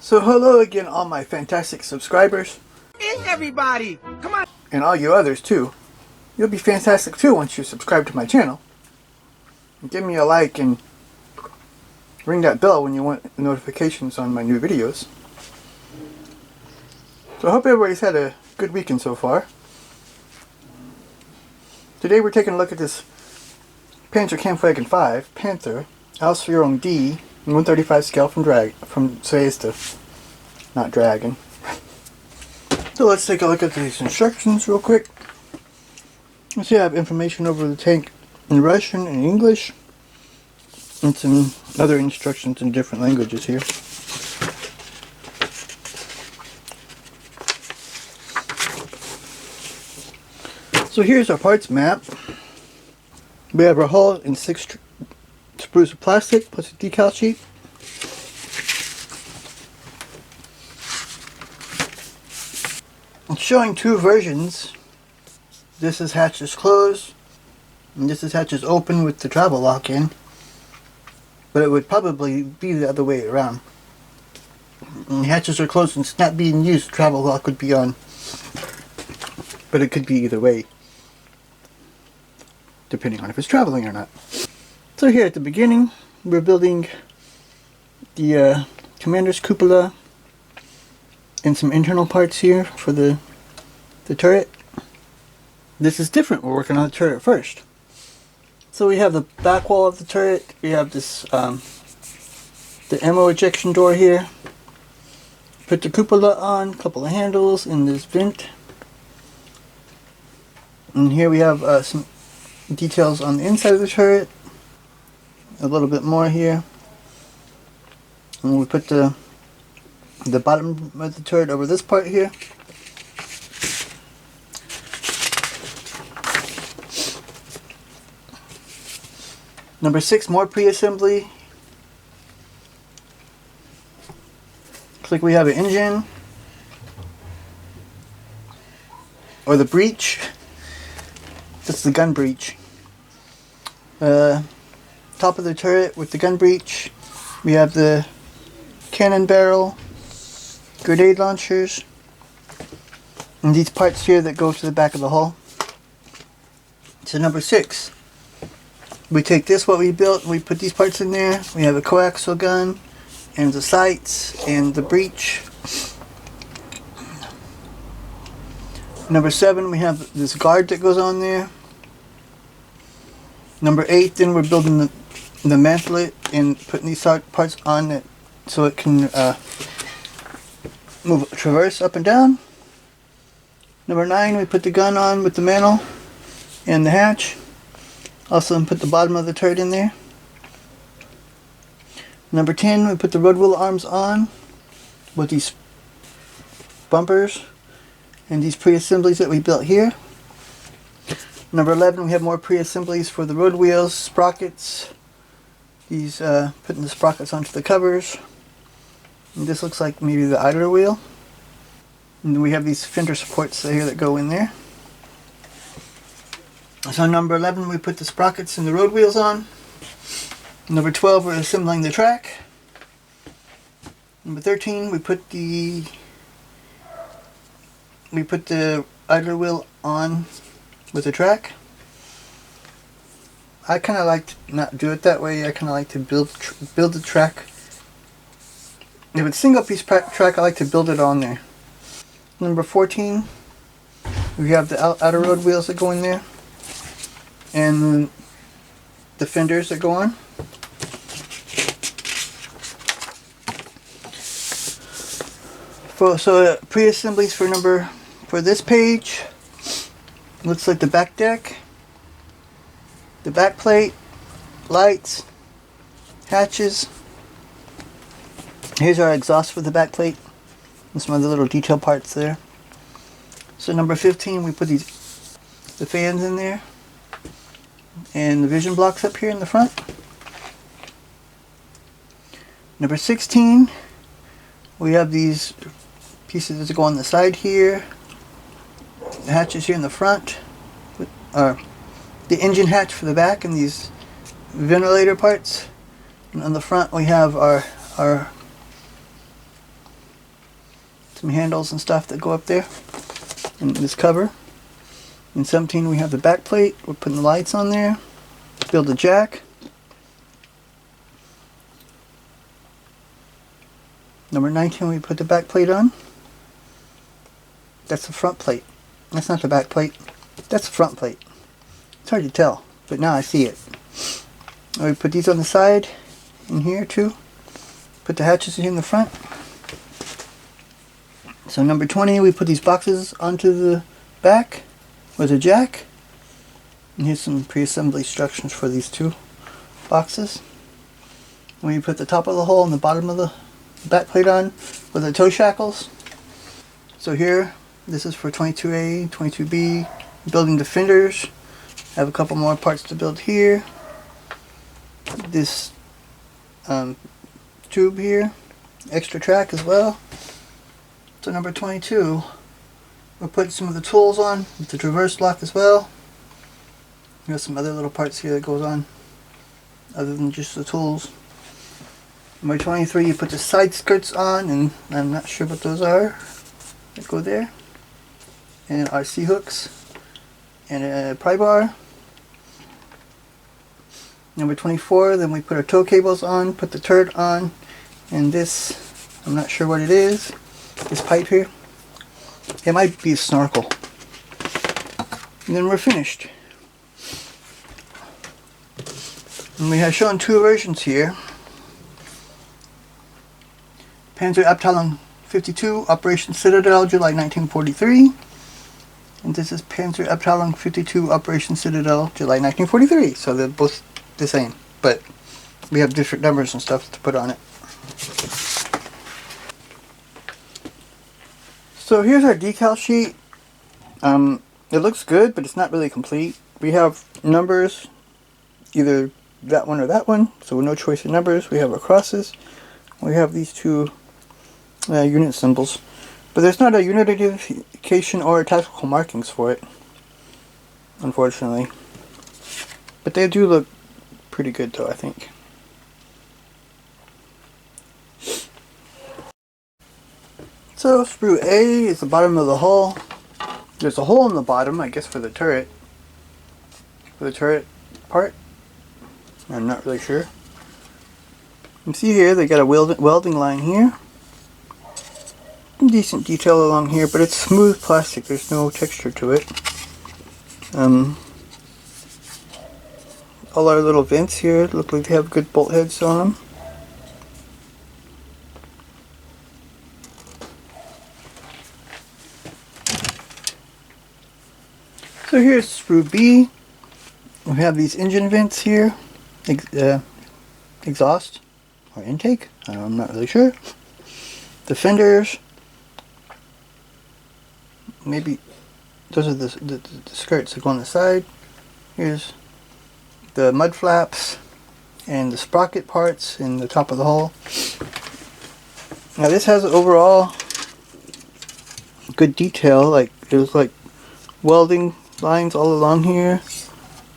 So hello again, all my fantastic subscribers. Is everybody? Come on. And all you others too. You'll be fantastic too once you subscribe to my channel. And give me a like and ring that bell when you want notifications on my new videos. So I hope everybody's had a good weekend so far. Today we're taking a look at this Panzer V Panther, Ausführung D, 135 scale from Zvezda, not Dragon. So let's take a look at these instructions real quick. Let's see, I have information over the tank in Russian and English, and some other instructions in different languages here. So here's our parts map. We have our hull in 6 sprues of plastic plus a decal sheet. It's showing two versions. This is hatches closed, and this is hatches open with the travel lock in. But it would probably be the other way around. When the hatches are closed and it's not being used, the travel lock would be on. But it could be either way, depending on if it's traveling or not. So here at the beginning, we're building the commander's cupola and some internal parts here for the turret. This is different. We're working on the turret first. So we have the back wall of the turret. We have this the ammo ejection door here. Put the cupola on, a couple of handles, and this vent. And here we have some details on the inside of the turret. A little bit more here. And we put the bottom of the turret over this part here. Number 6, more pre-assembly. Looks like we have an engine. Or the breech. That's the gun breech. Top of the turret with the gun breech. We have the cannon barrel, grenade launchers, and these parts here that go to the back of the hull. So number 6. We take this, what we built, we put these parts in there. We have a coaxial gun, and the sights, and the breech. Number 7, we have this guard that goes on there. Number 8, then we're building the mantlet and putting these parts on it so it can traverse up and down. Number 9, we put the gun on with the mantle and the hatch. Also put the bottom of the turret in there. Number 10, we put the road wheel arms on with these bumpers and these pre-assemblies that we built here. Number 11, we have more pre-assemblies for the road wheels, sprockets. These putting the sprockets onto the covers. And this looks like maybe the idler wheel. And then we have these fender supports here that go in there. So number 11, we put the sprockets and the road wheels on. Number 12, we're assembling the track. Number 13, we put the idler wheel on with the track. I kind of like to not do it that way. I kind of like to build the track. If it's single piece track, I like to build it on there. Number 14, we have the outer road wheels that go in there, and the fenders that go on. So pre-assemblies for this page. Looks like the back deck, the back plate, lights, hatches. Here's our exhaust for the back plate and some other little detail parts there. So number 15, we put the fans in there and the vision blocks up here in the front. Number 16, we have these pieces that go on the side here. The hatches here in the front, the engine hatch for the back, and these ventilator parts. And on the front we have our some handles and stuff that go up there in this cover. In 17 we have the back plate. We're putting the lights on there. Build the jack. Number 19 we put the back plate on. That's the front plate. That's not the back plate. That's the front plate. It's hard to tell, but now I see it. And we put these on the side in here too. Put the hatches in the front. So number 20 we put these boxes onto the back with a jack. And here's some pre-assembly instructions for these two boxes. And we put the top of the hole and the bottom of the back plate on with the toe shackles. So here, this is for 22A, 22B, building the fenders. I have a couple more parts to build here. This tube here, extra track as well. So number 22, we'll put some of the tools on with the traverse block as well. There's some other little parts here that goes on other than just the tools. Number 23, you put the side skirts on, and I'm not sure what those are that go there. And RC hooks and a pry bar. Number 24, then we put our tow cables on, put the turret on, and this, I'm not sure what it is, this pipe here. It might be a snorkel. And then we're finished. And we have shown two versions here. Panzer Abteilung 52, Operation Citadel, July 1943. And this is Panzer Abteilung 52, Operation Citadel, July 1943. So they're both the same, but we have different numbers and stuff to put on it. So here's our decal sheet. It looks good, but it's not really complete. We have numbers, either that one or that one, so no choice of numbers. We have our crosses. We have these two unit symbols, but there's not a unit identification or tactical markings for it, unfortunately. But they do look pretty good though, I think. So sprue A is the bottom of the hull. There's a hole in the bottom, I guess, for the turret. For the turret part. I'm not really sure. You can see here they got a welding line here. Decent detail along here, but it's smooth plastic. There's no texture to it. All our little vents here look like they have good bolt heads on them. So here's sprue B. We have these engine vents here. Exhaust or intake. I'm not really sure. The fenders. Maybe those are the skirts that go on the side. Here's the mud flaps and the sprocket parts in the top of the hull. Now this has overall good detail. Like there's like welding lines all along here.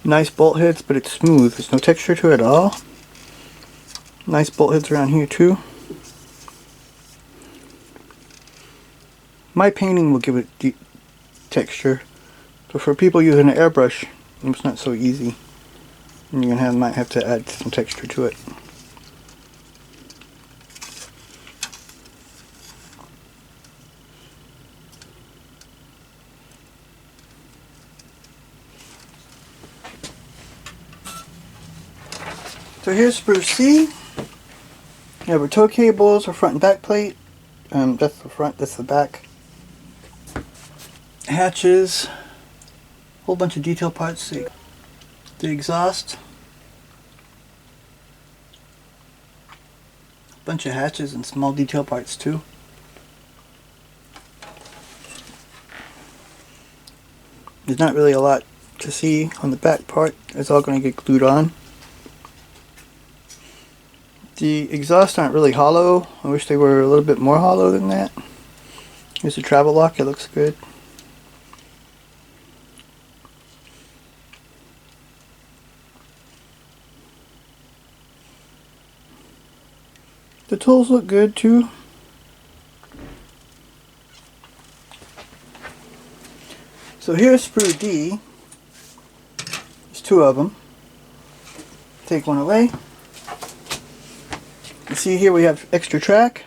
Nice bolt heads, but it's smooth. There's no texture to it at all. Nice bolt heads around here too. My painting will give it deep texture, but for people using an airbrush, it's not so easy. And you're might have to add some texture to it. So here's sprue C. You have our tow cables, our front and back plate. That's the front, that's the back. Hatches, whole bunch of detail parts. The exhaust, bunch of hatches and small detail parts too. There's not really a lot to see on the back part. It's all going to get glued on. The exhausts aren't really hollow. I wish they were a little bit more hollow than that. Here's the travel lock. It looks good. The tools look good too. So here's sprue D. There's two of them. Take one away. You see here we have extra track.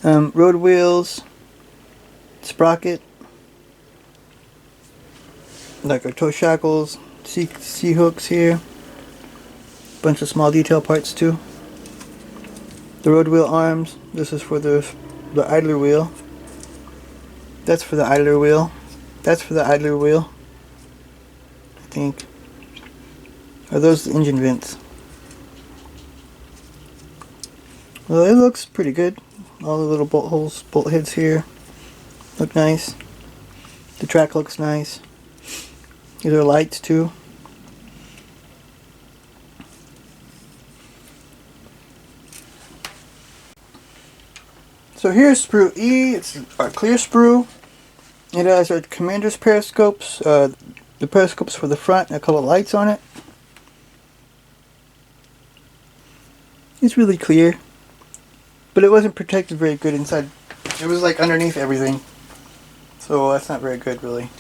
Road wheels, sprocket, like our toe shackles, C hooks here, bunch of small detail parts too. The road wheel arms, this is for the idler wheel. That's for the idler wheel. That's for the idler wheel, I think. Are those the engine vents? Well, it looks pretty good. All the little bolt holes, bolt heads here look nice. The track looks nice. These are lights too. So here's sprue E. It's our clear sprue. It has our commander's periscopes. The periscopes for the front and a couple of lights on it. It's really clear. But it wasn't protected very good inside. It was like underneath everything. So that's not very good really.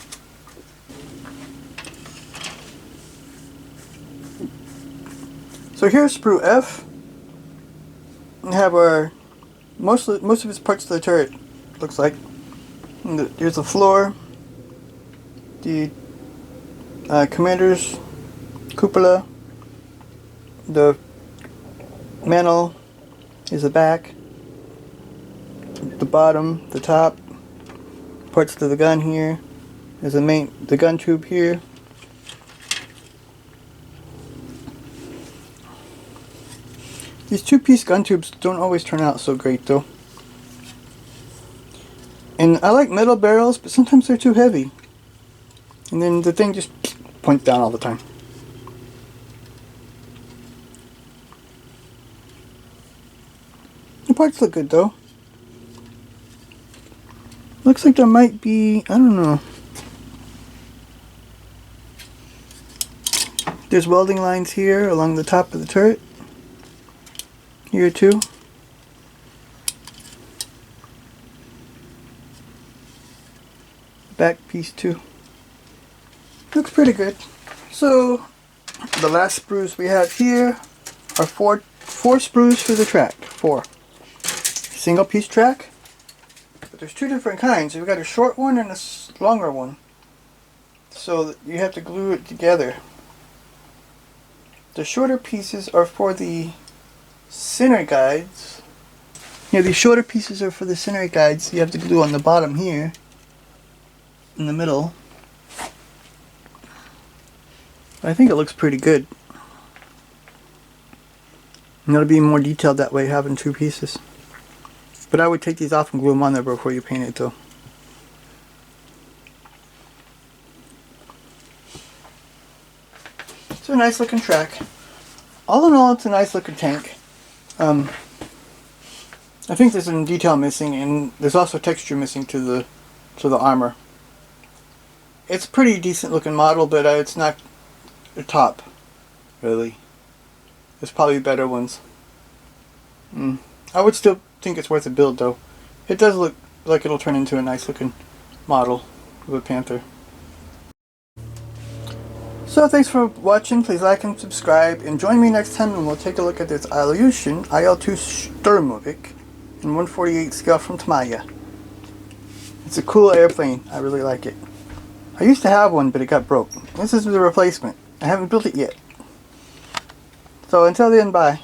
So here's sprue F. We have our most of its parts of the turret, looks like. Here's the floor. The commander's cupola. The mantle is the back. The bottom, the top, parts to the gun here. There's the gun tube here. These two-piece gun tubes don't always turn out so great though. And I like metal barrels, but sometimes they're too heavy. And then the thing just points down all the time. The parts look good though. Looks like there might be, I don't know. There's welding lines here along the top of the turret. Here too. Back piece too. Looks pretty good. So the last sprues we have here are four sprues for the track. 4. Single piece track. But there's two different kinds. We've got a short one and a longer one. So you have to glue it together. The shorter pieces are for the center guides. Yeah, these shorter pieces are for the center guides. You have to glue on the bottom here. In the middle. I think it looks pretty good. And it'll be more detailed that way, having two pieces. But I would take these off and glue them on there before you paint it though. It's a nice looking track. All in all, it's a nice looking tank. I think there's some detail missing, and there's also texture missing to the armor. It's a pretty decent looking model, but it's not the top, really. There's probably better ones. I would still think it's worth a build though. It does look like it'll turn into a nice looking model of a Panther. So thanks for watching. Please like and subscribe, and join me next time and we'll take a look at this Ilyushin IL-2 Sturmovik in 1/48 scale from Tamaya. It's a cool airplane. I really like it. I used to have one, but it got broke. This is the replacement. I haven't built it yet. So until then, bye.